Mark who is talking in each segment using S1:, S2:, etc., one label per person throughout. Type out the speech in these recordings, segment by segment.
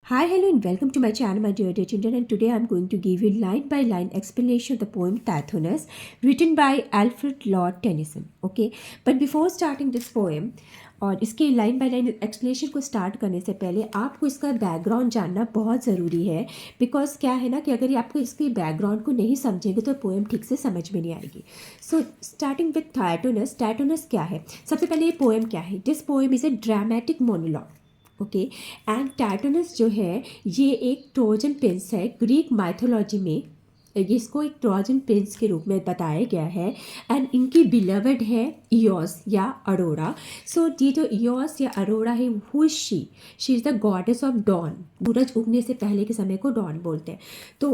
S1: Hi, hello, and welcome to my channel, my dear children. And today I'm going to give you line by line explanation of the poem Tithonus, written by Alfred Lord Tennyson. Okay, but before starting this poem और इसकी line by line explanation को start करने से पहले आपको इसका background जानना बहुत ज़रूरी है। बिकॉज क्या है ना कि अगर आपको इसके बैकग्राउंड को नहीं समझेंगे तो पोएम ठीक से समझ में नहीं आएगी। So starting with टाइटोनस। टाइटोनस क्या है? सबसे पहले ये पोएम क्या है? This poem is a dramatic monologue. Okay, and Tithonus जो है ये एक ट्रोजन प्रिंस है। ग्रीक माइथोलॉजी में इसको एक ट्रोजन प्रिंस के रूप में बताया गया है। एंड इनकी बिलवड है इयोस या अरोरा। सो ये जो इयोस या अरोरा है, who is she is the goddess of dawn. सूरज उगने से पहले के समय को डॉन बोलते हैं। तो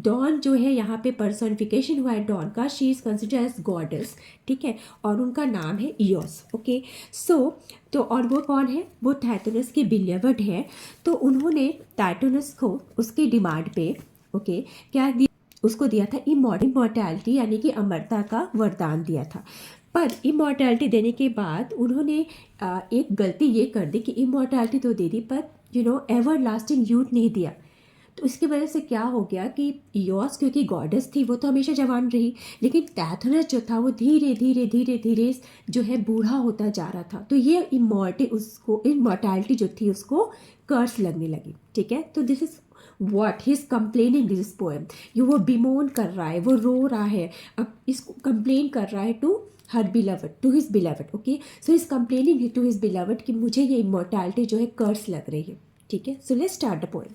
S1: डॉन जो है यहाँ पे पर्सनिफिकेशन हुआ है डॉन का। She is consider as goddess, ठीक है, और उनका नाम है इयोस। ओके, सो तो और वो कौन है? वो टाइटोनस के बिलवड है। तो उन्होंने टाइटोनस को उसकी डिमांड पे क्या दिया? उसको दिया था इमॉर्टैलिटी, यानी कि अमरता का वरदान दिया था। पर इमॉर्टैलिटी देने के बाद उन्होंने एक गलती ये कर दी कि इमॉर्टैलिटी तो दे दी पर एवर लास्टिंग यूथ नहीं दिया। तो इसकी वजह से क्या हो गया कि इयोस क्योंकि गॉडेस थी वो तो हमेशा जवान रही, लेकिन टाइथोनस जो था वो धीरे धीरे धीरे धीरे जो है बूढ़ा होता जा रहा था। तो ये इमॉर्टैलिटी जो थी उसको कर्स लगने लगी। ठीक है, तो this is what he is complaining this poem. ये वो बिमोन कर रहा है, वो रो रहा है, अब इसको कंप्लेन कर रहा है to her beloved, to his beloved. Okay, so is complaining to his beloved कि मुझे ये इमॉर्टैलिटी जो है कर्स लग रही है। ठीक है, so let's start the poem.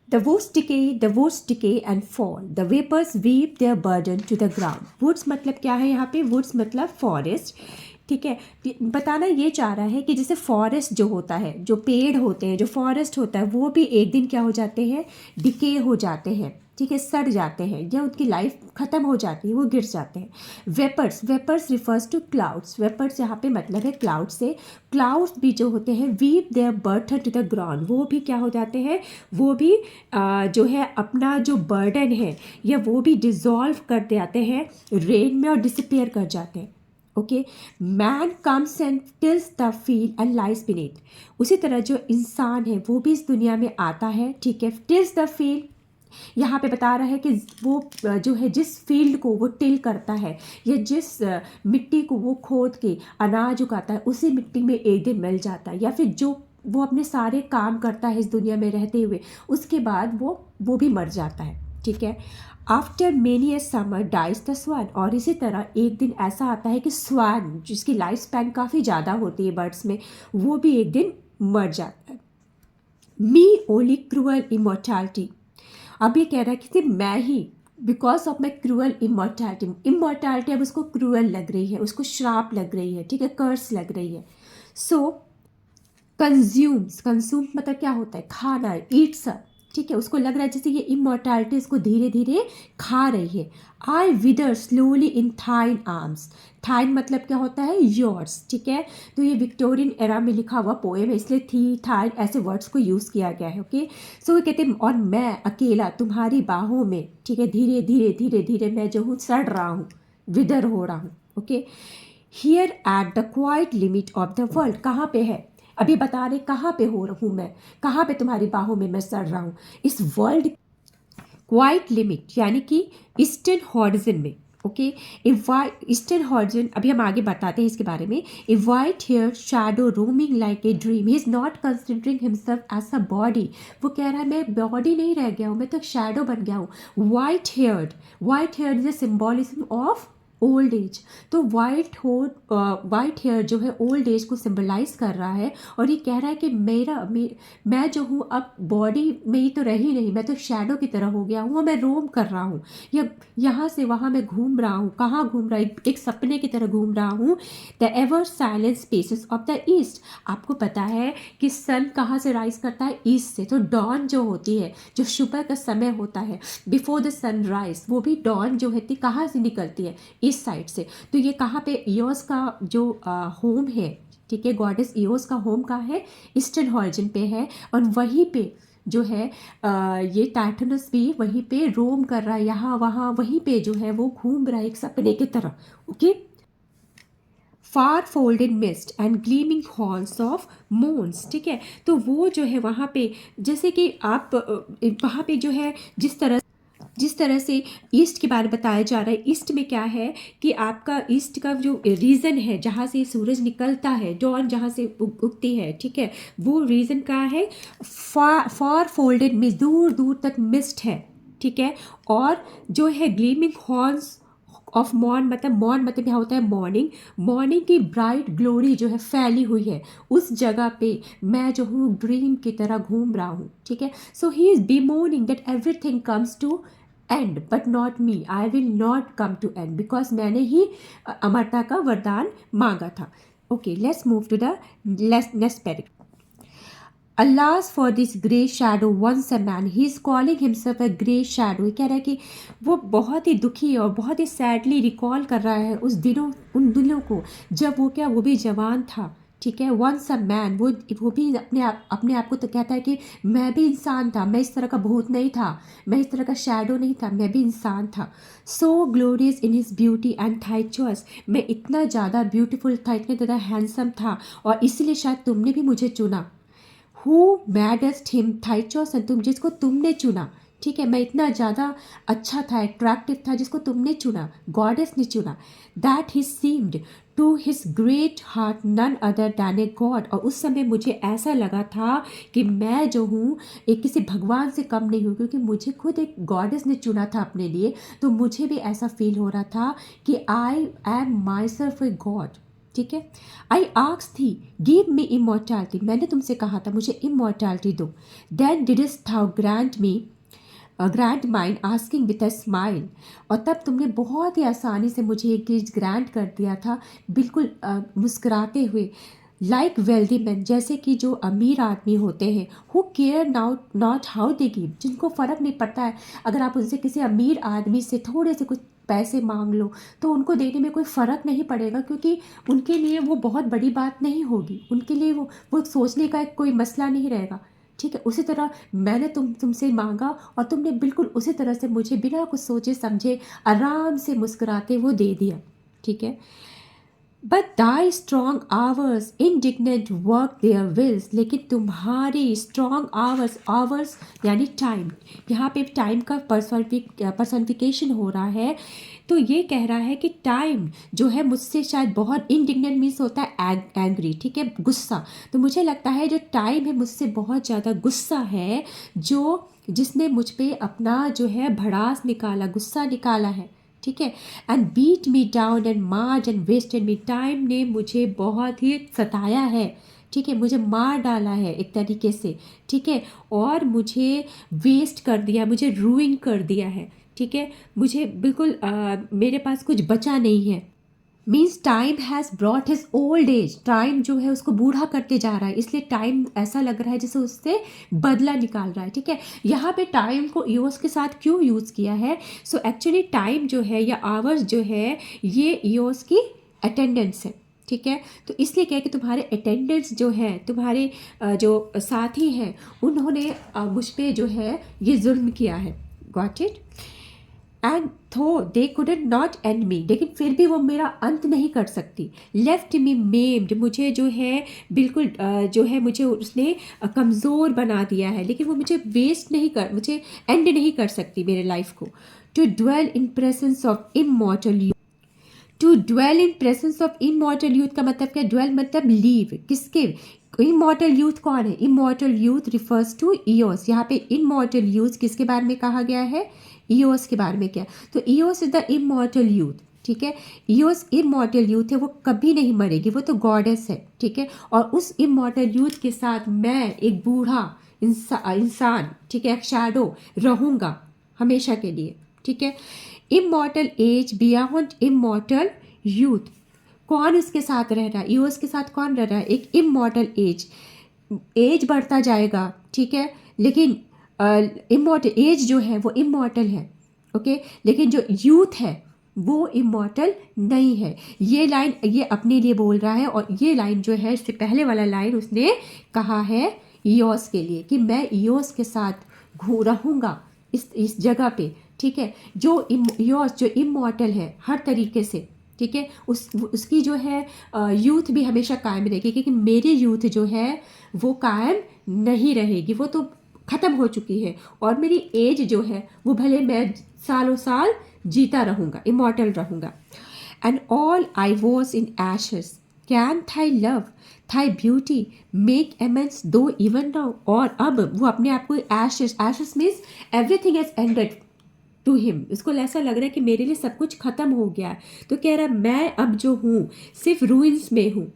S1: The woods decay and fall. The vapors weep their burden to the ground. Woods मतलब क्या है यहाँ पे? Woods मतलब forest. ठीक है, बताना ये चाह रहा है कि जैसे फॉरेस्ट जो होता है, जो पेड़ होते हैं, जो फॉरेस्ट होता है, वो भी एक दिन क्या हो जाते हैं? डिके हो जाते हैं। ठीक है, सड़ जाते हैं या उनकी लाइफ ख़त्म हो जाती है, वो गिर जाते हैं। Vapours refers to clouds. Vapours यहाँ पे मतलब है क्लाउड से। क्लाउड्स भी जो होते हैं weep their burden to the ground, वो भी क्या हो जाते हैं? वो भी जो है अपना जो बर्डन है या वो भी डिज़ोल्व कर जाते हैं रेन में और डिसअपियर कर जाते हैं। Okay, man comes and tills the field and lies beneath. उसी तरह जो इंसान है वो भी इस दुनिया में आता है, ठीक है, टिल्स द फील्ड। यहाँ पे बता रहा है कि वो जो है जिस फील्ड को वो टिल करता है या जिस मिट्टी को वो खोद के अनाज उगाता है, उसी मिट्टी में एक दिन मिल जाता है। या फिर जो वो अपने सारे काम करता है इस दुनिया में रहते हुए, उसके बाद वो भी मर जाता है। ठीक है, after many a summer dies the swan. और इसी तरह एक दिन ऐसा आता है कि स्वान जिसकी लाइफ स्पैन काफ़ी ज़्यादा होती है बर्ड्स में, वो भी एक दिन मर जाता है। Me only cruel immortality. अब ये कह रहा है कि सिर्फ मैं ही, because of my cruel immortality अब उसको क्रूअल लग रही है, उसको श्राप लग रही है, ठीक है, कर्स लग रही है। सो कंज्यूम मतलब क्या होता है? खाना, ईट्स अप। ठीक है, उसको लग रहा है जैसे ये इमोर्टैलिटी इसको धीरे धीरे खा रही है। आई विदर स्लोली इन थाइन आर्म्स। थाइन मतलब क्या होता है? योर्स। ठीक है, तो ये विक्टोरियन एरा में लिखा हुआ पोएम है, इसलिए थी, थाइन ऐसे वर्ड्स को यूज़ किया गया है। ओके, सो वो कहते हैं और मैं अकेला तुम्हारी बाहों में, ठीक है, धीरे धीरे धीरे धीरे मैं जो हूँ सड़ रहा हूँ, विदर हो रहा हूँ। Okay, here at the quite limit of the world. कहाँ पे है? अभी बता रहे कहाँ पे हो हूँ मैं, कहाँ पे तुम्हारी बाहों में मैं सड़ रहा हूँ, इस वर्ल्ड क्वाइट लिमिट यानी कि ईस्टर्न हॉरिजन में। ओके, ईस्टर्न हॉरिजन अभी हम आगे बताते हैं इसके बारे में। A white hair shadow roaming like a dream. He is not considering himself as a body. वो कह रहा है मैं बॉडी नहीं रह गया हूँ, मैं तो शैडो बन गया हूँ। White here is a symbolism of old age. तो वाइट हेयर जो है ओल्ड एज को सिंबलाइज कर रहा है। और ये कह रहा है कि मैं जो हूँ अब बॉडी में ही तो रही नहीं, मैं तो शैडो की तरह हो गया हूँ और मैं रोम कर रहा हूँ, या यहाँ से वहाँ मैं घूम रहा हूँ। कहाँ घूम रहा है? एक सपने की तरह घूम रहा हूँ। The ever silent spaces of the east. आपको पता है कि सन कहाँ से राइज करता है? ईस्ट से। तो डॉन जो होती है, जो सुबह का समय होता है, बिफोर द सनराइज, वो भी डॉन जो होती कहाँ से निकलती है? इस साइड से। तो ये कहाँ पे? ईओस का जो होम है, ठीक है, गॉडेस ईओस का होम कहाँ है? ईस्टर्न हॉरिजन पे है। और वहीं पे जो है ये टाइटनस भी वहीं पे रोम कर रहा है, यहाँ वहाँ वहीं पे जो है वो घूम रहा है एक सपने की तरह। Okay, far folded mist and gleaming horns of मोन्स, ठीक है। तो वो जो है वहाँ पे, जैसे कि आप वहाँ पे जो है जिस तरह से ईस्ट के बारे में बताया जा रहा है, ईस्ट में क्या है कि आपका ईस्ट का जो रीजन है जहाँ से सूरज निकलता है, डॉन जहाँ से उगती है, ठीक है, वो रीजन क्या है, फार फोल्डेड मिस्ट, दूर दूर तक मिस्ट है, ठीक है। और जो है ग्लीमिंग हॉर्न्स ऑफ मॉर्न, मतलब मॉर्न मतलब यहाँ होता है मॉर्निंग, मॉर्निंग की ब्राइट ग्लोरी जो है फैली हुई है उस जगह पे मैं जो हूँ ड्रीम की तरह घूम रहा हूँ, ठीक है। So he is bemoaning that everything comes to end but not me, I will not come to end, because मैंने ही अमरता का वरदान मांगा था। Okay, let's move to the next paragraph. Alas for this grey shadow once a man, he is calling himself a grey shadow। कह रहा है कि वो बहुत ही दुखी और बहुत ही सैडली रिकॉल कर रहा है उन दिनों को जब वो क्या, वो भी जवान था, ठीक है। वंस अ मैन, वो भी अपने आप को तो कहता है कि मैं भी इंसान था, मैं इस तरह का भूत नहीं था, मैं इस तरह का शैडो नहीं था, मैं भी इंसान था। So glorious in his beauty and thy choice, मैं इतना ज़्यादा ब्यूटीफुल था, इतना ज़्यादा हैंडसम था, और इसलिए शायद तुमने भी मुझे चुना। हु मैडेस्ट हिम थाइचोस, तुम जिसको तुमने चुना, ठीक है, मैं इतना ज़्यादा अच्छा था, अट्रैक्टिव था, जिसको तुमने चुना, गॉडेस ने चुना। That he seemed to his great heart none other than a god, और उस समय मुझे ऐसा लगा था कि मैं जो हूँ एक किसी भगवान से कम नहीं हूँ, क्योंकि मुझे खुद एक गॉडेस ने चुना था अपने लिए, तो मुझे भी ऐसा फील हो रहा था कि I am myself a god, ठीक है। I ask thee give me immortality, मैंने तुमसे कहा था मुझे इमोर्टैलिटी दो। Then didst thou grant me grant mind asking with a smile, और तब तुमने बहुत ही आसानी से मुझे एक चीज ग्रांट कर दिया था, बिल्कुल मुस्कुराते हुए। लाइक वेल्दी मैन, जैसे कि जो अमीर आदमी होते हैं, who care not how they give, जिनको फ़र्क नहीं पड़ता है अगर आप उनसे किसी अमीर आदमी से थोड़े से कुछ पैसे मांग लो तो उनको देने में कोई फ़र्क नहीं पड़ेगा, क्योंकि उनके लिए वो बहुत बड़ी बात नहीं होगी, उनके लिए वो सोचने का कोई मसला नहीं रहेगा, ठीक है। उसी तरह मैंने तुमसे मांगा और तुमने बिल्कुल उसी तरह से मुझे बिना कुछ सोचे समझे आराम से मुस्कुराते वो दे दिया, ठीक है। But thy strong hours indignant work their wills, लेकिन तुम्हारी स्ट्रॉन्ग आवर्स, आवर्स यानी टाइम, यहाँ पे टाइम का पर्सनिफिकेशन हो रहा है, तो ये कह रहा है कि टाइम जो है मुझसे शायद बहुत, इंडिग्नेंट मीन्स होता है एंग्री, ठीक है, गुस्सा, तो मुझे लगता है जो टाइम है मुझसे बहुत ज़्यादा गुस्सा है, जिसने मुझ पे अपना जो है भड़ास निकाला, गुस्सा निकाला है, ठीक है। And beat me down and marred and wasted me, time ने मुझे बहुत ही सताया है, ठीक है, मुझे मार डाला है एक तरीके से, ठीक है, और मुझे वेस्ट कर दिया, मुझे रूइन कर दिया है, ठीक है, मुझे बिल्कुल मेरे पास कुछ बचा नहीं है। Means time has brought his old age, time जो है उसको बूढ़ा करते जा रहा है, इसलिए टाइम ऐसा लग रहा है जैसे उससे बदला निकाल रहा है, ठीक है। यहाँ पे टाइम को ईओस के साथ क्यों यूज़ किया है, सो एक्चुअली टाइम जो है या आवर्स जो है ये ईओस की अटेंडेंस है, ठीक है। तो इसलिए क्या है कि तुम्हारे अटेंडेंट्स जो हैं, तुम्हारे जो साथी हैं, उन्होंने मुझ पर जो है ये जुल्म किया है, गॉट इट। एंड थो they couldn't not and me, लेकिन फिर भी वो मेरा अंत नहीं कर सकती। लेफ्ट मी मेम्ड, मुझे जो है बिल्कुल जो है मुझे उसने कमज़ोर बना दिया है, लेकिन वो मुझे मुझे एंड नहीं कर सकती मेरे लाइफ को। To dwell in presence of immortal youth, to dwell in presence of immortal youth का मतलब क्या, ड्वेल मतलब लीव, किसके, इमॉर्टल यूथ कौन है, immortal youth refers to Eos, यहाँ पे इमॉर्टल यूथ किसके बारे में कहा गया है, ईओस के बारे में, क्या, तो EOS is the immortal youth, ठीक है। ईओस इमॉर्टल यूथ है, वो कभी नहीं मरेगी, वो तो गॉडेस है, ठीक है, और उस इमॉर्टल यूथ के साथ मैं एक बूढ़ा इंसान, ठीक है, एक शैडो रहूँगा हमेशा के लिए, ठीक है। Immortal age beyond immortal youth, कौन उसके साथ रह रहा है, ईओस के साथ कौन रह रहा है, एक इमॉर्टल एज बढ़ता जाएगा, ठीक है, लेकिन इमॉर्टल एज जो है वो इमॉर्टल है, ओके, लेकिन जो यूथ है वो इमॉर्टल नहीं है। ये लाइन ये अपने लिए बोल रहा है, और ये लाइन जो है इससे पहले वाला लाइन उसने कहा है ईओस के लिए कि मैं ईओस के साथ रहूँगा इस जगह पे, ठीक है। जो ईओस जो इमॉर्टल है हर तरीके से, ठीक है, उसकी जो है यूथ भी हमेशा कायम रहेगी, क्योंकि मेरी यूथ जो है वो कायम नहीं रहेगी, वो तो ख़त्म हो चुकी है। और मेरी एज जो है वो भले मैं सालों साल जीता रहूँगा, इमॉर्टल रहूँगा। And all I was in ashes can thy love thy beauty make amends though even now. और अब वो अपने आप को ashes, ashes means everything has ended to him, उसको ऐसा लग रहा है कि मेरे लिए सब कुछ ख़त्म हो गया है। तो कह रहा है मैं अब जो हूँ सिर्फ रूइंस में हूँ,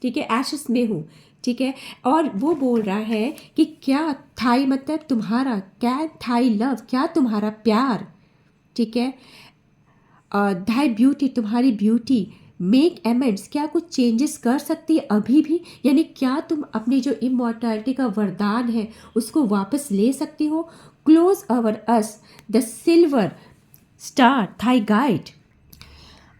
S1: ठीक है, एशेस में हूँ, ठीक है। और वो बोल रहा है कि क्या थाई मतलब तुम्हारा, क्या थाई लव, क्या तुम्हारा प्यार, ठीक है, थाई ब्यूटी तुम्हारी ब्यूटी, मेक एमेंड्स क्या कुछ चेंजेस कर सकती है अभी भी, यानी क्या तुम अपनी जो इमॉर्टैलिटी का वरदान है उसको वापस ले सकती हो। Close over us the silver star thy guide.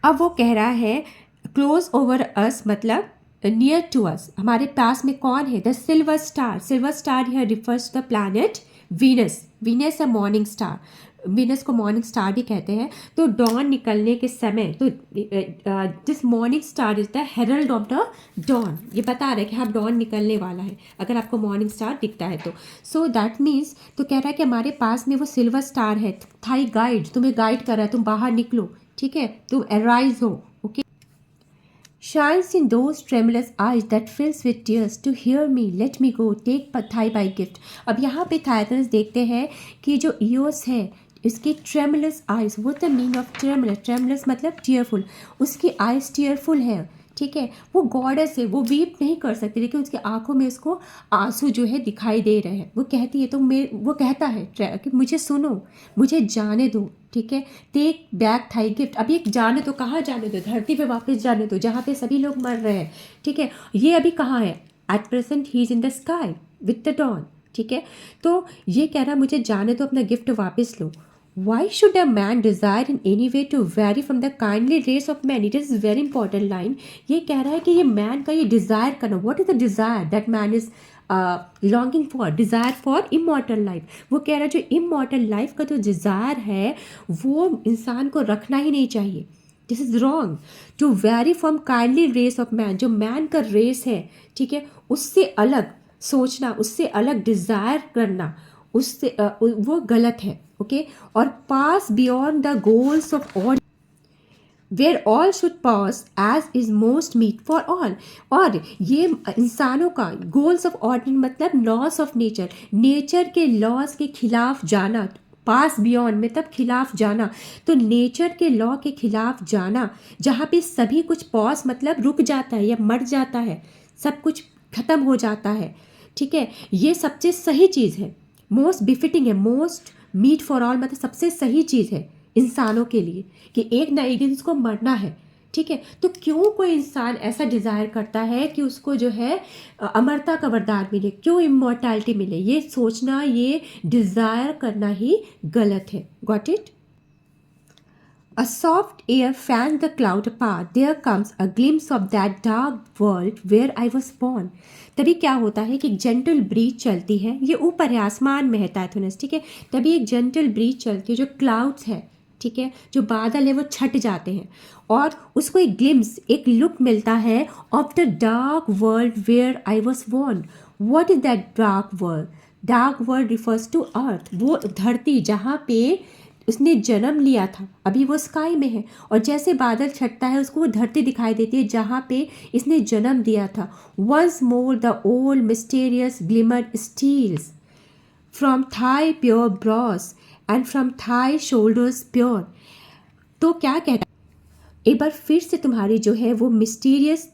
S1: अब वो कह रहा है क्लोज ओवर अस मतलब नियर टू अस, हमारे पास में कौन है, the silver star. Silver star यहाँ refers the planet Venus, Venus a morning star, Venus को मॉर्निंग स्टार भी कहते हैं। तो डॉन निकलने के समय, तो this morning star is the herald of the dawn, ये बता रहा है कि हाँ डॉन निकलने वाला है अगर आपको मॉर्निंग स्टार दिखता है तो। सो दैट मीन्स, तो कह रहा है कि हमारे पास में वो सिल्वर स्टार है, थाई गाइड, तुम्हें गाइड कर रहा है, तुम बाहर निकलो, ठीक है, तुम अराइज हो, okay. Shines in those tremulous eyes that fills with tears to hear me, let me go, take Pathai by gift। अब यहाँ पे थाइथनस देखते हैं कि जो ईओस है इसकी ट्रेमुलस आइज, वो the mean of tremulous, tremulous मतलब टीयरफुल, उसकी आइज टीयरफुल है, ठीक है। वो गॉडेस है, वो वीप नहीं कर सकती, लेकिन उसकी आंखों में उसको आंसू जो है दिखाई दे रहे हैं। वो कहती है, तो वो कहता है कि मुझे सुनो, मुझे जाने दो, ठीक है, टेक बैक थाई गिफ्ट। अब ये जाने दो, कहाँ जाने दो, धरती पे वापस जाने दो जहाँ पे सभी लोग मर रहे हैं, ठीक है। ये अभी कहाँ है, at present he is in the sky with the dawn, ठीक है। तो ये कह रहा मुझे जाने दो, अपना गिफ्ट वापस लो। Why should a man desire in any way to vary from the kindly race of man? It is a very important line। ये कह रहा है कि ये मैन का ये डिज़ायर करना, what is the desire that man is longing for? desire for immortal life। वो कह रहा है जो immortal life का जो डिज़ायर है वो इंसान को रखना ही नहीं चाहिए। This is wrong to vary from kindly race of man, जो मैन का रेस है, ठीक है, उससे अलग सोचना, उससे अलग डिज़ायर करना, उससे वो गलत है, ओके। और pass beyond the goals of all where all should pass as is most meet for all. और ये इंसानों का गोल्स ऑफ ऑर्डिनरी मतलब लॉस ऑफ नेचर, नेचर के लॉस के खिलाफ जाना, पास बियॉन्ड में तब खिलाफ जाना, तो नेचर के लॉ के खिलाफ जाना जहाँ पे सभी कुछ पॉज मतलब रुक जाता है या मर जाता है, सब कुछ खत्म हो जाता है, ठीक है, ये सबसे सही चीज़ है, मोस्ट बिफिटिंग है, मोस्ट मीट फॉर ऑल मतलब सबसे सही चीज़ है इंसानों के लिए कि एक ना एक दिन उसको मरना है, ठीक है। तो क्यों कोई इंसान ऐसा डिज़ायर करता है कि उसको जो है अमरता का वरदान मिले, क्यों इमॉर्टैलिटी मिले, ये सोचना, ये डिज़ायर करना ही गलत है। Got it? A soft air fanned the cloud apart. There comes a glimpse of that dark world where I was born। तभी क्या होता है कि एक जेंटल ब्रीज चलती है, ये ऊपर है, आसमान में है टाइथोनस, ठीक है। तभी एक जेंटल ब्रीज चलती है, जो क्लाउड्स है, ठीक है, जो बादल है वो छट जाते हैं और उसको एक ग्लिम्स, एक लुक मिलता है of the dark world where I was born. What is that dark world? Dark world refers to earth, वो धरती जहाँ पे उसने जन्म लिया था, अभी वो स्काई में है, और जैसे बादल छटता है उसको वो धरती दिखाई देती है जहाँ पे इसने जन्म दिया था। Once more the old mysterious glimmer steals from thy pure brows and from thy shoulders pure. तो क्या कहता है, एक बार फिर से तुम्हारी जो है वो मिस्टीरियस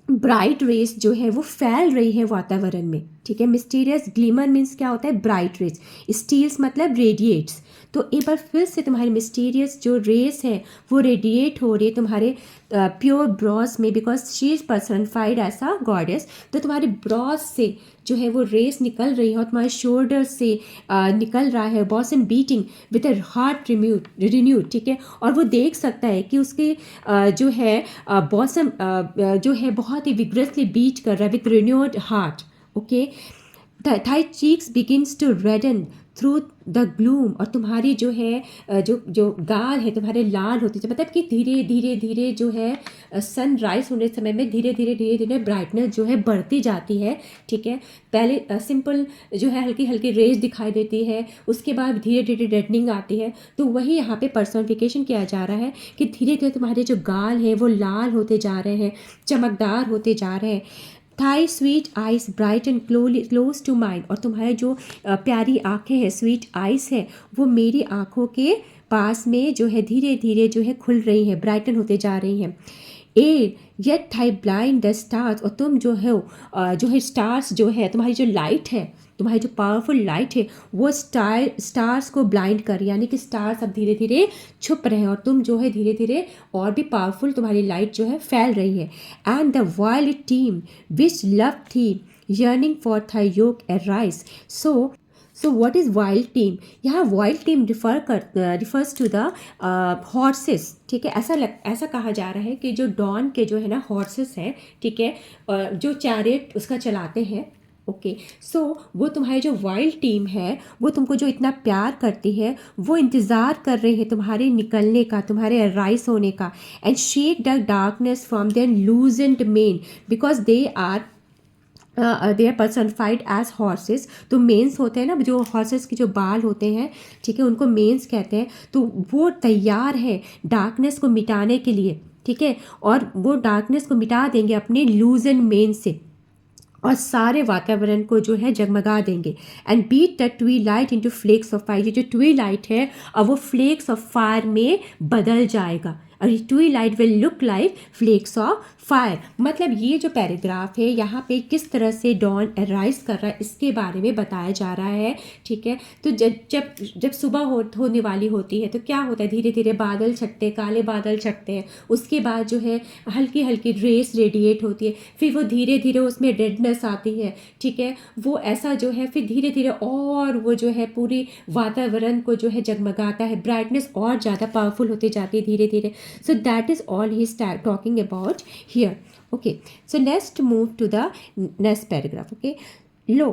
S1: ब्राइट रेस जो है वो फैल रही है वातावरण में, ठीक है। मिस्टीरियस ग्लिमर मीन्स क्या होता है, ब्राइट रेस, स्टील्स मतलब रेडिएट्स। तो एक बार फिर से तुम्हारी मिस्टीरियस जो रेस है वो रेडिएट हो रही है तुम्हारे प्योर ब्रॉस में, because she is personified as a goddess. तो तुम्हारे ब्रॉस से जो है वो रेस निकल रही है और तुम्हारे शोल्डर से निकल रहा है, bosom beating with a heart renewed, ठीक है। और वो देख सकता है कि उसके जो है बॉसम जो है बहुत ही विग्रसली बीट कर रहा है with renewed heart, okay. Thy cheeks begins to redden through the gloom, और तुम्हारी जो है जो जो गाल है तुम्हारे लाल होते हैं, मतलब कि धीरे धीरे धीरे जो है सनराइज होने समय में धीरे धीरे धीरे धीरे ब्राइटनेस जो है बढ़ती जाती है। ठीक है, पहले सिंपल जो है हल्की हल्की रेज दिखाई देती है, उसके बाद धीरे धीरे रेडनिंग आती है। तो वही यहाँ पे पर्सनिफिकेशन किया जा रहा है कि धीरे धीरे तुम्हारे जो गाल हैं वो लाल होते जा रहे हैं, चमकदार होते जा रहे हैं। Thy sweet eyes bright and close to mind, और तुम्हारे जो प्यारी आंखें हैं, स्वीट आइज है, वो मेरी आंखों के पास में जो है धीरे धीरे जो है खुल रही है, ब्राइटन होते जा रही हैं। Ere yet thy blind the stars, और तुम जो है स्टार्स जो है तुम्हारी जो लाइट है, तुम्हारी जो पावरफुल लाइट है वो स्टार्स को ब्लाइंड कर, यानी कि स्टार्स अब धीरे धीरे छुप रहे हैं और तुम जो है धीरे धीरे और भी पावरफुल तुम्हारी लाइट जो है फैल रही है। And the violet team which love thee yearning for thy yoke arise. So what is wild team? यहाँ wild team refers to the horses. ठीक है, ऐसा कहा जा रहा है कि जो डॉन के जो है ना हॉर्सेस हैं, ठीक है, जो चैरियट उसका चलाते हैं। ओके, सो वो तुम्हारी जो वाइल्ड टीम है वो तुमको जो इतना प्यार करती है वो इंतज़ार कर रही है तुम्हारे निकलने का, तुम्हारे अराइज होने का। And shake the darkness from their loosened mane because they are personified as horses. तो मेंस होते हैं ना, जो हॉर्सेस के जो बाल होते हैं, ठीक है, उनको मेंस कहते हैं। तो वो तैयार है डार्कनेस को मिटाने के लिए, ठीक है, और वो डार्कनेस को मिटा देंगे अपने लूजन मेन से और सारे वातावरण को जो है जगमगा देंगे। And beat the twilight into flakes of fire, ये जो ट्वी लाइट है अब वो फ्लेक्स ऑफ फायर में बदल जाएगा, और twilight will look like flakes of fire. मतलब ये जो पैराग्राफ है यहाँ पे किस तरह से डॉन अराइज कर रहा है इसके बारे में बताया जा रहा है। ठीक है, तो जब सुबह होने वाली होती है तो क्या होता है, धीरे धीरे बादल छटते हैं, काले बादल छटते हैं, उसके बाद जो है हल्की हल्की रेस रेडिएट होती है, फिर वो धीरे धीरे उसमें रेडनेस आती है। ठीक है, वो ऐसा जो है फिर धीरे धीरे और वो जो है पूरी वातावरण को जो है जगमगाता है, ब्राइटनेस और ज़्यादा पावरफुल होती जाती है धीरे धीरे। So that is all he is talking about here. Okay, so next move to the next paragraph. Okay, lo,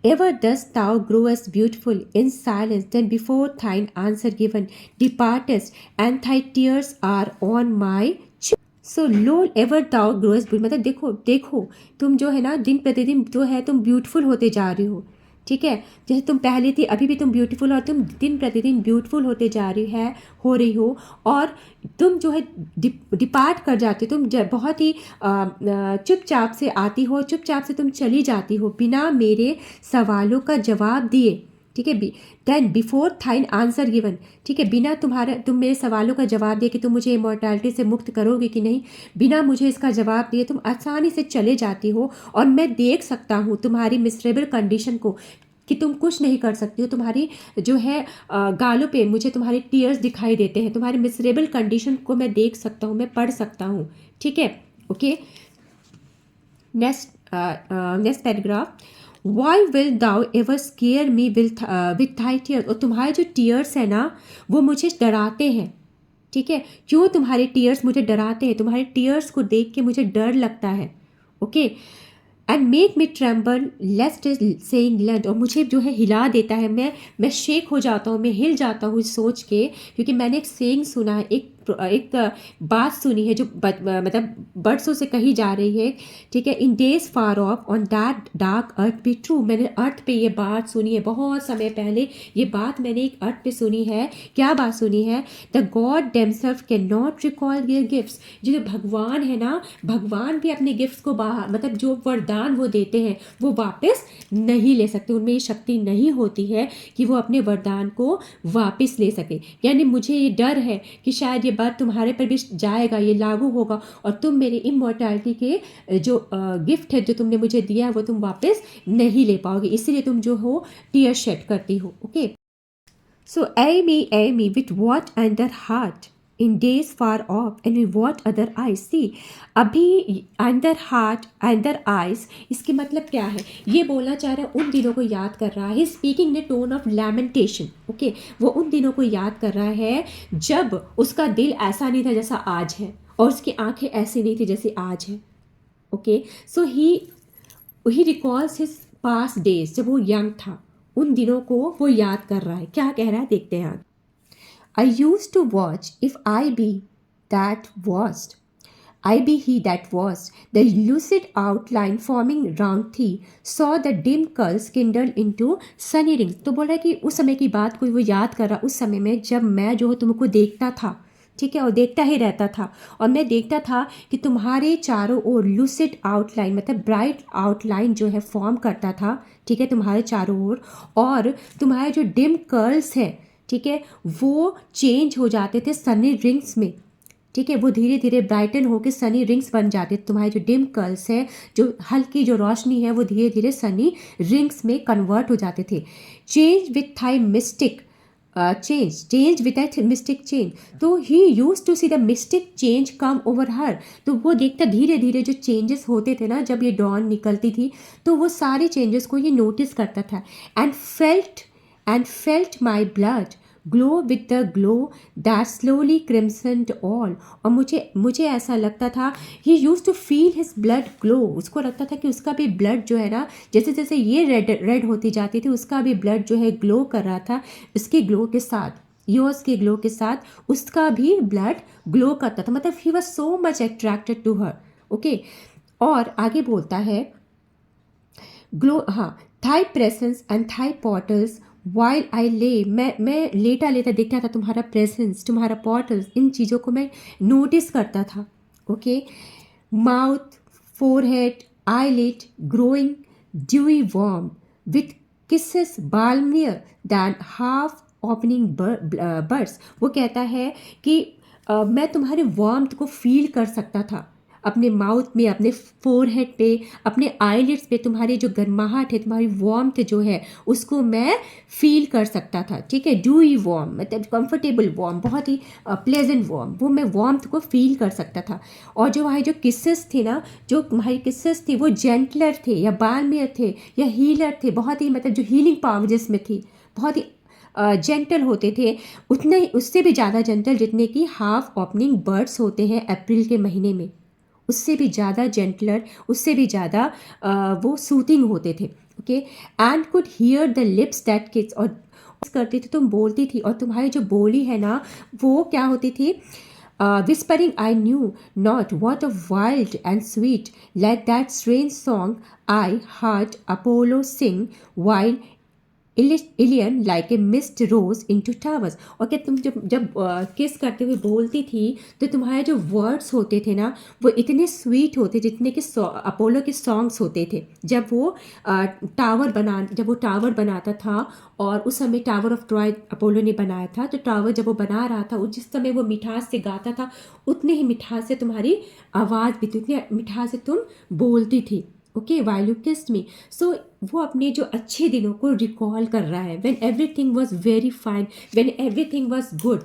S1: ever dost thou growest beautiful in silence, then before thine answer given departest, and thy tears are on my cheek. So lo, ever thou growest beautiful, मतलब देखो तुम जो है ना दिन प्रतिदिन जो है तुम ब्यूटीफुल होते जा रही हो। ठीक है, जैसे तुम पहले थी अभी भी तुम ब्यूटीफुल, और तुम दिन प्रतिदिन ब्यूटीफुल होते जा रही हो, और तुम जो है डिपार्ट कर जाती हो, तुम बहुत ही चुपचाप से आती हो, चुपचाप से तुम चली जाती हो बिना मेरे सवालों का जवाब दिए। ठीक है, देन बिफोर थाइन आंसर गिवन, ठीक है, बिना तुम मेरे सवालों का जवाब दिए कि तुम मुझे इमॉर्टैलिटी से मुक्त करोगे कि नहीं, बिना मुझे इसका जवाब दिए तुम आसानी से चले जाती हो, और मैं देख सकता हूँ तुम्हारी मिसरेबल कंडीशन को कि तुम कुछ नहीं कर सकती हो। तुम्हारी जो है गालों पे मुझे तुम्हारे टीयर्स दिखाई देते हैं, तुम्हारी मिसरेबल कंडीशन को मैं देख सकता हूँ, मैं पढ़ सकता हूँ। ठीक है, okay, next paragraph. Why will thou ever scare me with thy tears, और तुम्हारे जो टीयर्स है ना वो मुझे डराते हैं। ठीक है, क्यों तुम्हारे टीयर्स मुझे डराते हैं, तुम्हारे टीयर्स को देख के मुझे डर लगता है। Okay, and make me tremble lest saying learnt, और मुझे जो है हिला देता है, मैं शेक हो जाता हूँ, मैं हिल जाता हूँ सोच के, क्योंकि मैंने एक सेइंग सुना है, एक बात सुनी है जो मतलब बरसों से कही जा रही है। ठीक है, in days far off on that dark earth be true, मैंने अर्थ पे ये बात सुनी है बहुत समय पहले, ये बात मैंने एक अर्थ पे सुनी है। क्या बात सुनी है, the god themselves can not recall their gifts, जो भगवान है ना, भगवान भी अपने गिफ्ट्स को मतलब जो वरदान वो देते हैं वो वापस नहीं ले सकते, उनमें ये शक्ति नहीं होती है कि वो अपने वरदान को वापस ले सके। यानी मुझे ये डर है कि शायद ये बात तुम्हारे पर भी जाएगा, ये लागू होगा, और तुम मेरी इमॉर्टैलिटी के जो गिफ्ट है जो तुमने मुझे दिया है वो तुम वापस नहीं ले पाओगे, इसलिए तुम जो हो टीयर शेड करती हो। Okay, so ay me with what another heart in days far off and with what other eyes. See, अभी अंडर हार्ट अंडर आइज, इसके मतलब क्या है, ये बोलना चाह रहा है उन दिनों को याद कर रहा है, speaking in tone of lamentation. Okay, वो उन दिनों को याद कर रहा है जब उसका दिल ऐसा नहीं था जैसा आज है, और उसकी आंखें ऐसी नहीं थी जैसी आज है। ओके, सो ही रिकॉल्स हिज पास्ट डेज, जब वो यंग था। उन दिनों को वो याद कर रहा है। क्या कह रहा है देखते हैं। I use to watch if I be that watched, I be he that was, the lucid outline forming round thee, saw the dim curls kindled into sunny rings। तो बोला कि उस समय की बात कोई वो याद कर रहा, उस समय में जब मैं जो तुमको देखता था, ठीक है, और देखता ही रहता था, और मैं देखता था कि तुम्हारे चारों ओर लूसिड आउटलाइन मतलब ब्राइट आउटलाइन जो है फॉर्म करता था, ठीक है, तुम्हारे चारों ओर, और तुम्हारे जो डिम कर्ल्स हैं, ठीक है, वो चेंज हो जाते थे सनी रिंग्स में, ठीक है, वो धीरे धीरे ब्राइटन होकर सनी रिंग्स बन जाते। तुम्हारे जो डिम कर्ल्स है, जो हल्की जो रोशनी है, वो धीरे धीरे सनी रिंग्स में कन्वर्ट हो जाते थे। Change with thy mystic change with mystic change, तो he use to see the mystic change come over her. तो वो देखता धीरे धीरे जो चेंजेस होते थे ना, जब ये डॉन निकलती थी, तो वो सारे चेंजेस को ये नोटिस करता था। And felt my blood glow with the glow that slowly crimsoned all. और मुझे ऐसा लगता था, he use to feel his blood glow, उसको लगता था कि उसका भी ब्लड जो है ना, जैसे जैसे ये रेड होती जाती थी, उसका भी ब्लड जो है ग्लो कर रहा था। इसके ग्लो के साथ, योर्स के ग्लो के साथ उसका भी ब्लड ग्लो करता था, मतलब he was so much attracted to her. Okay, और आगे बोलता है ग्लो, हाँ, thy presence and thy portals while I lay, मैं लेटा देखता था तुम्हारा प्रेजेंस, तुम्हारा पोर्टल्स, इन चीज़ों को मैं नोटिस करता था। Okay, mouth, forehead, eyelid growing dewy warm with kisses balmier than half opening birds. वो कहता है कि मैं तुम्हारे वार्मथ को फील कर सकता था अपने माउथ में, अपने फोरहेड पे, अपने आईलिड्स पे, तुम्हारी जो गर्माहट है, तुम्हारी वार्मथ जो है, उसको मैं फील कर सकता था, ठीक है। डूई वार्म मतलब कंफर्टेबल वार्म, बहुत ही प्लेजेंट वार्म, वो मैं वार्मथ को फील कर सकता था। और जो वहाँ जो किसेस थे ना, जो तुम्हारी किसेस थी, वो जेंटलर थे या बाल्मियर थे या हीलर थे, बहुत ही मतलब जो हीलिंग पावर जिसमें थी, बहुत ही जेंटल होते थे, उतने उससे भी ज़्यादा जेंटल जितने कि हाफ ओपनिंग बर्ड्स होते हैं अप्रैल के महीने में, उससे भी ज़्यादा जेंटलर, उससे भी ज़्यादा वो सूथिंग होते थे। Okay, and could hear the lips that kids, और करती थी, तुम बोलती थी, और तुम्हारी जो बोली है ना, वो क्या होती थी, whispering I knew not what a wild and sweet like that strange song I heard Apollo sing while Ilion like a mist rose into towers. और क्या तुम जब किस करते हुए बोलती थी, तो तुम्हारे जो वर्ड्स होते थे ना, वो इतने स्वीट होते जितने कि अपोलो के सॉन्ग्स होते थे। जब वो टावर बनाता था, और उस समय टावर ऑफ ट्रॉय अपोलो ने बनाया था, तो टावर जब वो बना रहा था, जिस समय वो मिठास से गाता था, उतने ही मिठास से तुम्हारी आवाज़ भी थी, उतनी मिठास से तुम बोलती थी। ओके, वाइल यू किस्ड मी। सो वो अपने जो अच्छे दिनों को रिकॉल कर रहा है, when everything was very fine, when everything was good,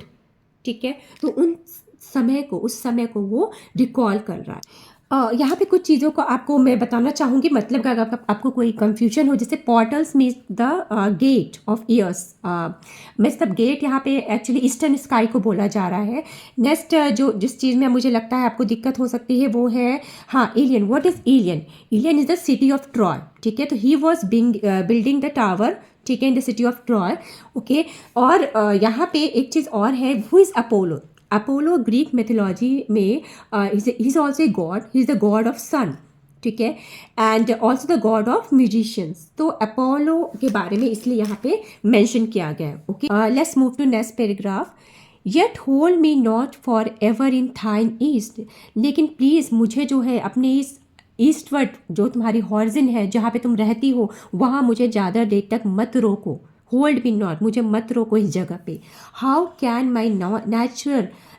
S1: ठीक है, तो उस समय को वो रिकॉल कर रहा है। यहाँ पे कुछ चीज़ों को आपको मैं बताना चाहूँगी, मतलब अगर आपको कोई कंफ्यूजन हो, जैसे portals means the gate of years, मतलब गेट यहाँ पे एक्चुअली ईस्टर्न स्काई को बोला जा रहा है। नेक्स्ट जिस चीज़ में मुझे लगता है आपको दिक्कत हो सकती है, वो है, हाँ, Ilion. What is Ilion? Ilion is the city of Troy, ठीक है, तो he was building the tower, ठीक है, in the city of Troy. Okay, और यहाँ पे एक चीज़ और है, who is Apollo? Apollo Greek mythology में he is also a god, he is the god of sun, ठीक है, and also the god of musicians. तो अपोलो के बारे में इसलिए यहाँ पे मेंशन किया गया है। Okay, let's move to next paragraph. Yet hold me not for ever in thine east, लेकिन प्लीज़ मुझे जो है अपने इस ईस्टवर्ड, जो तुम्हारी हॉरिजन है, जहाँ पे तुम रहती हो, वहाँ मुझे ज़्यादा देर तक मत रोको। होल्ड मी नॉट, मुझे मत रोको इस जगह पे। How can my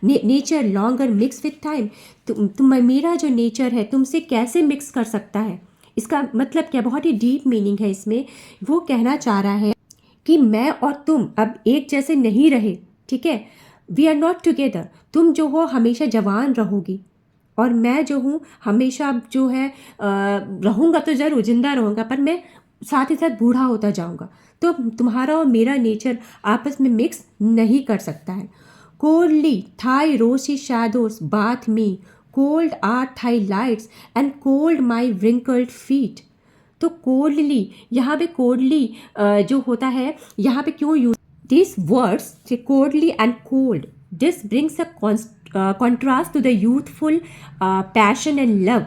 S1: nature longer mix with time, तुम मेरा जो नेचर है तुमसे कैसे मिक्स कर सकता है? इसका मतलब क्या, बहुत ही डीप मीनिंग है इसमें। वो कहना चाह रहा है कि मैं और तुम अब एक जैसे नहीं रहे, ठीक है, वी आर नॉट टुगेदर। तुम जो हो हमेशा जवान रहोगी, और मैं जो हूँ हमेशा जो है रहूँगा, तो ज़रूर जिंदा रहूँगा, पर मैं साथ ही साथ बूढ़ा होता जाऊँगा। तो तुम्हारा और मेरा नेचर आपस में मिक्स नहीं कर सकता है। Coldly thy rosy shadows bathe me, cold are thy lights and cold my wrinkled feet. तो कोल्डली, यहाँ पे कोल्डली जो होता है यहाँ पे क्यों use, this words coldly and cold, this brings a contrast to the youthful passion and love.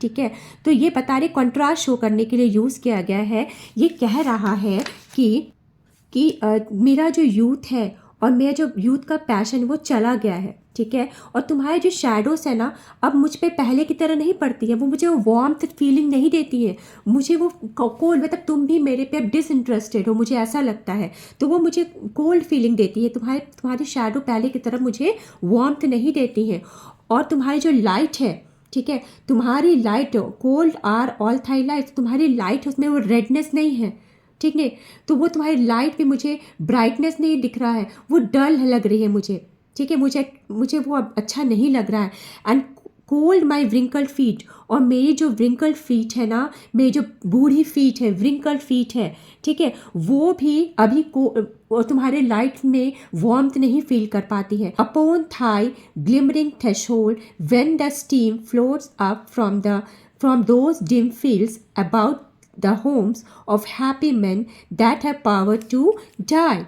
S1: ठीक है, तो ये बता रहे कॉन्ट्रास्ट शो करने के लिए यूज़ किया गया है। ये कह रहा है कि मेरा जो यूथ है और मेरा जो यूथ का पैशन वो चला गया है। ठीक है, और तुम्हारे जो शैडोज है ना अब मुझ पे पहले की तरह नहीं पड़ती है, वो मुझे वो वार्मथ फीलिंग नहीं देती है, मुझे वो कोल्ड, मतलब तुम भी मेरे पे अब डिसइंटरेस्टेड हो, मुझे ऐसा लगता है, तो वो मुझे कोल्ड फीलिंग देती है। तुम्हारी शैडो पहले की तरह मुझे वार्मथ नहीं देती है। और तुम्हारी जो लाइट है, ठीक है, तुम्हारी light, cold are all thy light, तुम्हारी लाइट उसमें वो रेडनेस नहीं है। ठीक है, तो वो तुम्हारी लाइट पे मुझे ब्राइटनेस नहीं दिख रहा है, वो डल लग रही है मुझे। ठीक है, मुझे वो अब अच्छा नहीं लग रहा है। And cold my wrinkled feet, और मेरी जो व्रिंकल्ड फीट है ना, मेरी जो बूढ़ी फीट है, व्रिंकल्ड फीट है, ठीक है, वो भी अभी को तुम्हारे लाइट में वार्मथ नहीं फील कर पाती है। Upon thy glimmering threshold when the steam floats up from those dim fields about the homes of happy men that have power to die।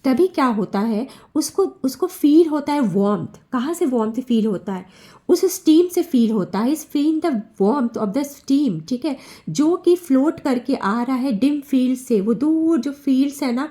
S1: तभी क्या होता है, उसको फील होता है वार्मथ। कहाँ से वार्मथ फील होता है? उस स्टीम से फील होता है। इस feeling the warmth of the steam, ठीक है, जो कि फ्लोट करके आ रहा है डिम फील्ड से। वो दूर जो फील्ड्स है ना,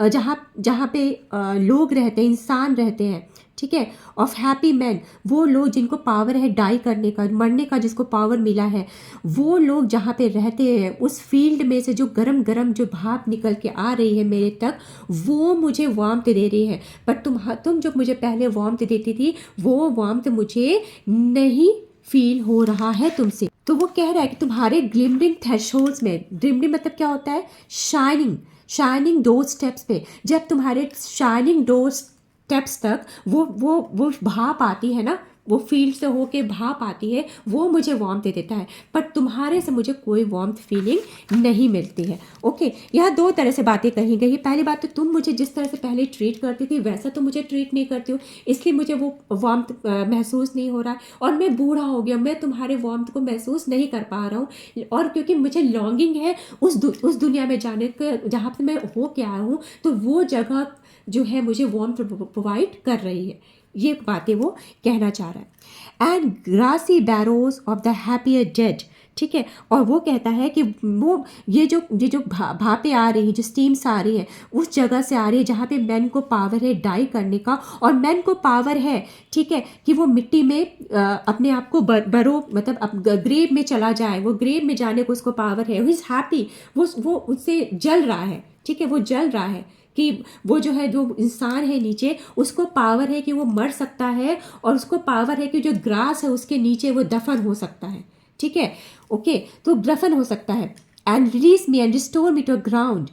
S1: जहाँ पे लोग रहते हैं, इंसान रहते हैं, ठीक है, ऑफ हैप्पी मैन, वो लोग जिनको पावर है डाई करने का, मरने का, जिसको पावर मिला है, वो लोग जहाँ पे रहते हैं, उस फील्ड में से जो गरम गरम जो भाप निकल के आ रही है मेरे तक, वो मुझे वार्मथ दे रही है। पर तुम जो मुझे पहले वार्मथ देती थी, वो वार्मथ मुझे नहीं फील हो रहा है तुमसे। तो वो कह रहा है कि तुम्हारे ग्लिमरिंग थ्रेशोल्ड्स में, ग्लिमरिंग मतलब क्या होता है? शाइनिंग डोर स्टेप्स पे, जब तुम्हारे शाइनिंग डोर स्टेप्स तक वो भाप आती है ना, वो फील्ड से होके भाप आती है, वो मुझे वार्मथ दे देता है। पर तुम्हारे से मुझे कोई वार्मथ फीलिंग नहीं मिलती है। ओके, यह दो तरह से बातें कही गई। पहली बात तो तुम मुझे जिस तरह से पहले ट्रीट करती थी वैसा तो मुझे ट्रीट नहीं करती हो, इसलिए मुझे वो वार्मथ महसूस नहीं हो रहा है। और मैं बूढ़ा हो गया, मैं तुम्हारे वार्मथ को महसूस नहीं कर पा रहा हूँ। और क्योंकि मुझे लॉन्गिंग है उस दुनिया में जाने का जहाँ पर मैं हो के आया हूँ, तो वो जगह जो है मुझे वार्मथ प्रोवाइड कर रही है। ये बातें वो कहना चाह रहा है। And grassy barrows of the happier dead, ठीक है, और वो कहता है कि वो ये जो भापें आ रही हैं, जो स्टीम्स आ रही है, उस जगह से आ रही है जहाँ पे मैन को पावर है डाई करने का। और मैन को पावर है, ठीक है, कि वो मिट्टी में अपने आप को मतलब ग्रेव में चला जाए, वो ग्रेव में जाने को उसको पावर है। वो इज़ हैप्पी, वो उससे जल रहा है, ठीक है, वो जल रहा है कि वो जो है, जो इंसान है नीचे, उसको पावर है कि वो मर सकता है, और उसको पावर है कि जो ग्रास है उसके नीचे वो दफन हो सकता है। ठीक है, ओके, तो दफन हो सकता है। And release me and restore me to ground,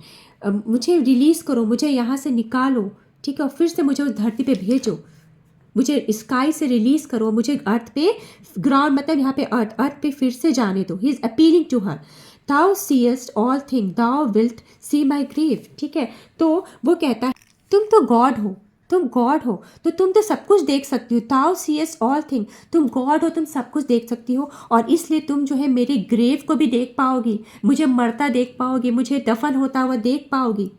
S1: मुझे रिलीज़ करो, मुझे यहाँ से निकालो, ठीक है, और फिर से मुझे उस धरती पे भेजो, मुझे स्काई से रिलीज़ करो, मुझे अर्थ पे, ग्राउंड मतलब यहाँ पे अर्थ पे फिर से जाने दो। He is appealing to her. Thou seest all things, thou wilt see my grave। ठीक है, तो वो कहता है तुम तो गॉड हो, तो तुम तो सब कुछ देख सकती हो। Thou seest all things, तुम गॉड हो, तुम सब कुछ देख सकती हो, और इसलिए तुम जो है मेरे ग्रेव को भी देख पाओगी, मुझे मरता देख पाओगी, मुझे दफन होता हुआ देख पाओगी।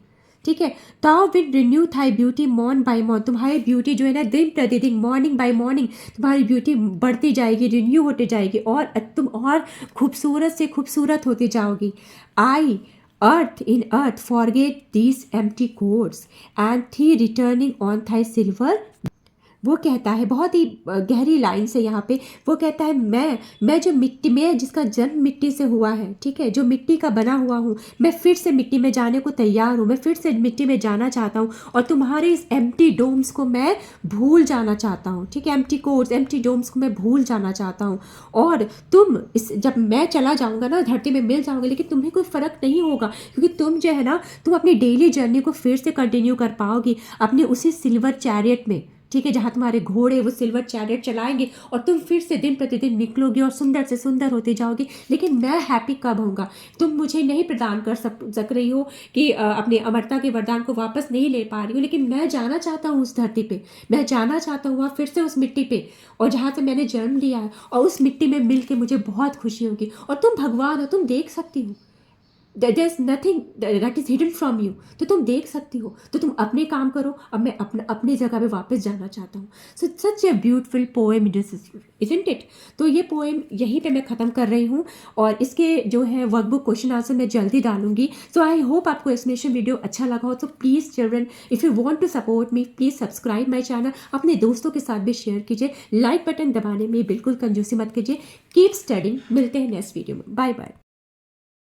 S1: ठीक है, thou will renew thy beauty morn by morn, तुम्हारी ब्यूटी जो है ना दिन प्रतिदिन, मॉर्निंग बाय मॉर्निंग, तुम्हारी ब्यूटी बढ़ती जाएगी, रिन्यू होती जाएगी, और तुम और खूबसूरत से खूबसूरत होती जाओगी। I earth forget these empty courts and thee returning on thy silver. वो कहता है बहुत ही गहरी लाइन से यहाँ पे, वो कहता है मैं जो मिट्टी में, जिसका जन्म मिट्टी से हुआ है, ठीक है, जो मिट्टी का बना हुआ हूँ, मैं फिर से मिट्टी में जाने को तैयार हूँ, मैं फिर से मिट्टी में जाना चाहता हूँ, और तुम्हारे इस एम्प्टी डोम्स को मैं भूल जाना चाहता हूँ। ठीक है, एम्प्टी कोर्ट्स, एम्प्टी डोम्स को मैं भूल जाना चाहता हूँ। और तुम जब मैं चला जाऊँगा ना, धरती में मिल जाऊँगा, लेकिन तुम्हें कोई फ़र्क नहीं होगा, क्योंकि तुम जो है ना, तुम अपनी डेली जर्नी को फिर से कंटिन्यू कर पाओगी अपने उसी सिल्वर चैरियट में। ठीक है, जहाँ तुम्हारे घोड़े वो सिल्वर चैरियट चलाएंगे, और तुम फिर से दिन प्रतिदिन निकलोगे और सुंदर से सुंदर होते जाओगे। लेकिन मैं हैप्पी कब होऊंगा? तुम मुझे नहीं प्रदान कर सक रही हो कि अपने अमरता के वरदान को वापस नहीं ले पा रही हो, लेकिन मैं जाना चाहता हूँ उस धरती पे, मैं जाना चाहता हूँ वहाँ फिर से उस मिट्टी पे, और जहाँ से मैंने जन्म लिया है, और उस मिट्टी में मिल के मुझे बहुत खुशी होगी। और तुम भगवान हो, तुम देख सकती हो, there is nothing that is hidden from you, तो तुम देख सकती हो, तो तुम अपने काम करो, अब मैं अपनी जगह पे वापस जाना चाहता हूँ। So such a beautiful poem isn't it. तो ये पोएम यहीं पे मैं ख़त्म कर रही हूँ, और इसके जो है वर्कबुक क्वेश्चन आंसर मैं जल्दी डालूंगी। सो आई होप आपको एक्सप्लेनेशन वीडियो अच्छा लगा हो। तो please children, if you want to support me, please subscribe my channel, अपने दोस्तों के साथ भी शेयर कीजिए, लाइक बटन दबाने में बिल्कुल कंजूसी मत कीजिए। कीप स्टडिंग, मिलते हैं नेक्स्ट वीडियो में, बाय बाय।